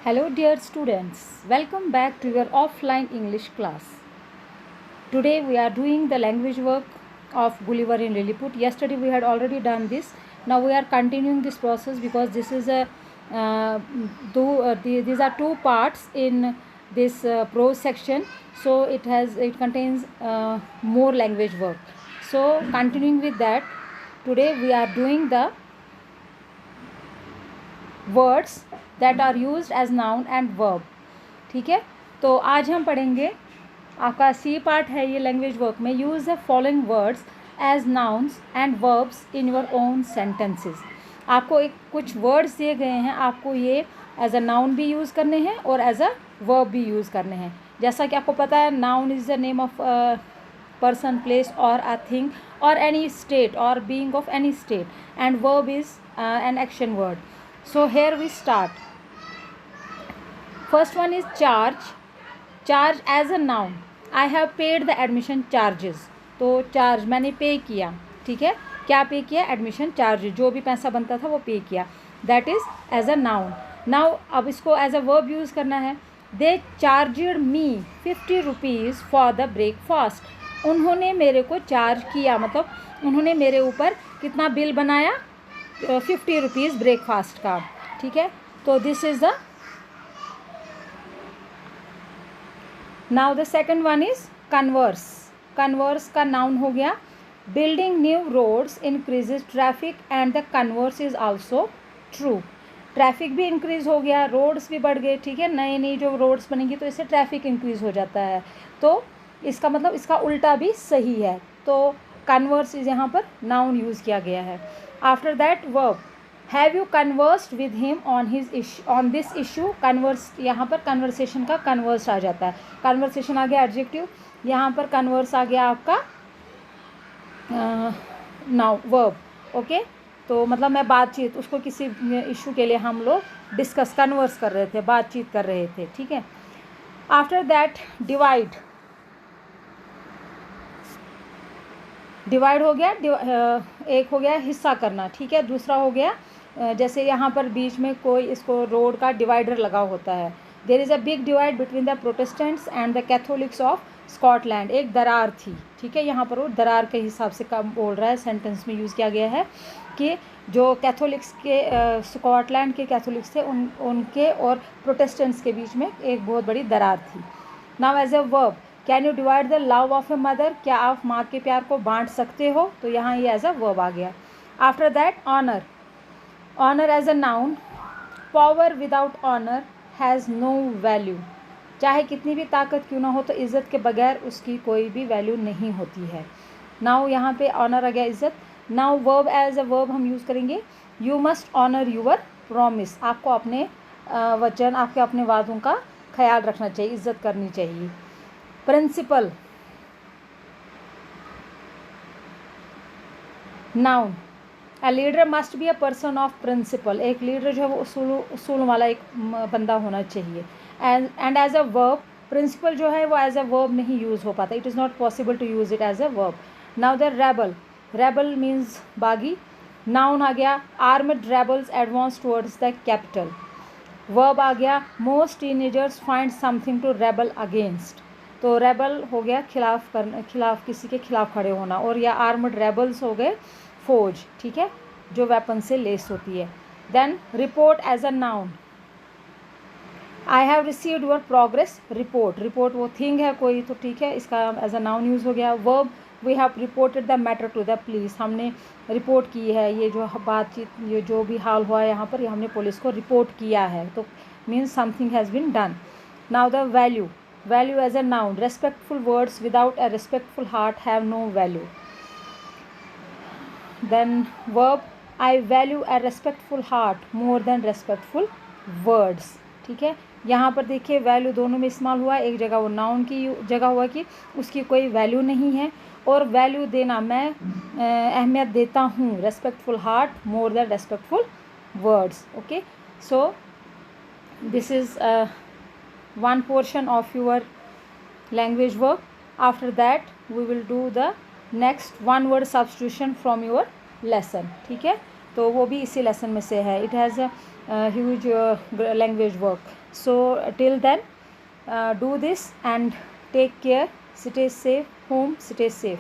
Hello dear students, welcome back to your offline English class. Today we are doing the language work of Gulliver in Lilliput. Yesterday we had already done this. Now we are continuing this process because this is these are two parts in this prose section. So it contains more language work. So continuing with that, today we are doing the words that are used as noun and verb. ठीक है, तो आज हम पढ़ेंगे, आपका सी part है ये language work में. Use the following words as nouns and verbs in your own sentences. आपको कुछ वर्ड्स दिए गए हैं, आपको ये एज अ नाउन भी यूज़ करने हैं और एज अ वर्ब भी यूज़ करने हैं. जैसा कि आपको पता है, noun is the name of person, place or a thing or any state or being of any state, and verb is an action word. So here we start. First one is charge. Charge as a noun. I have paid the admission charges. तो charge मैंने पे किया. ठीक है, क्या पे किया? Admission charge, जो भी पैसा बनता था वो पे किया. That is as a noun. Now अब इसको एज अ वर्ब यूज़ करना है. They charged me 50 rupees for the breakfast. उन्होंने मेरे को चार्ज किया, मतलब उन्होंने मेरे ऊपर कितना बिल बनाया? 50 रुपीज़ ब्रेकफास्ट का. ठीक है, तो this is the. Now the second one is converse. Converse का नाउन हो गया. Building new roads increases traffic and the converse is also true. Traffic भी इंक्रीज हो गया, रोड्स भी बढ़ गए. ठीक है, नई नई जो रोड्स बनेंगी तो इससे ट्रैफिक इंक्रीज हो जाता है. तो इसका मतलब इसका उल्टा भी सही है. तो कन्वर्स इज यहाँ पर नाउन यूज़ किया गया है. After that verb. Have you conversed with him on this issue. Converse, यहाँ पर कन्वर्सेशन का कन्वर्स आ जाता है. कन्वर्सेशन आ गया एडजेक्टिव, यहाँ पर कन्वर्स आ गया आपका नाउ वर्ब. ओके, तो मतलब मैं बातचीत, उसको किसी इशू के लिए हम लोग डिस्कस, कन्वर्स कर रहे थे, बातचीत कर रहे थे. ठीक है. After that divide. डिवाइड हो गया, एक हो गया हिस्सा करना. ठीक है, दूसरा हो गया जैसे यहाँ पर बीच में कोई इसको रोड का डिवाइडर लगा होता है. There is a big divide between the Protestants and the Catholics of Scotland. एक दरार थी. ठीक है, यहाँ पर वो दरार के हिसाब से कम बोल रहा है, सेंटेंस में यूज़ किया गया है कि जो कैथोलिक्स के स्कॉटलैंड के कैथोलिक्स थे उनके और प्रोटेस्टेंट्स के बीच में एक बहुत बड़ी दरार थी. Now as a verb. Can you divide the love of a mother. क्या आप माँ के प्यार को बांट सकते हो? तो यहाँ ये एज अ वर्ब आ गया. After that honour. Honour as a noun. Power without honour has no value. चाहे कितनी भी ताकत क्यों ना हो, तो इज़्ज़त के बगैर उसकी कोई भी वैल्यू नहीं होती है. नाउ यहाँ पे ऑनर आ गया, इज़्ज़त. Now verb as a verb हम यूज़ करेंगे. You must honour your promise. आपको अपने वचन, आपके अपने वादों का ख्याल रखना चाहिए, इज़्ज़त करनी चाहिए. Principle. Noun. A leader must be a person of principle. एक लीडर जो है वो उसूल वाला एक बंदा होना चाहिए. And as a verb. Principle जो है वो एज अ वर्ब नहीं यूज़ हो पाता. It is not possible to use it as a verb. Now the rebel. Rebel means बागी. नाउन आ गया. Armed rebels advance towards the capital. Verb आ गया. Most teenagers find something to rebel against. तो rebel हो गया खिलाफ करना, खिलाफ, किसी के खिलाफ खड़े होना. और या आर्मड रेबल्स हो गए फौज. ठीक है, जो वेपन से लेस होती है. Then report as a noun. I have received your progress report. Report वो थिंग है कोई, तो ठीक है, इसका एज अ नाउन यूज़ हो गया. Verb. We have reported the matter to the police. हमने रिपोर्ट की है, ये जो बातचीत, ये जो भी हाल हुआ है यहाँ पर, ये हमने पुलिस को रिपोर्ट किया है. तो means something has been done. Now the value. Value as a noun. Respectful words without a respectful heart have no value. Then verb. I value a respectful heart more than respectful words. ठीक है, यहाँ पर देखिए value दोनों में इस्तेमाल हुआ. एक जगह वो नाउन की जगह हुआ कि उसकी कोई वैल्यू नहीं है, और वैल्यू देना, मैं अहमियत देता हूँ respectful heart more than respectful words. Okay, so this is one portion of your language work. After that we will do the next one word substitution from your lesson. ठीक है, तो वो भी इसी लेसन में से है. It has a huge language work. So till then do this and take care. Stay safe. Home, stay safe.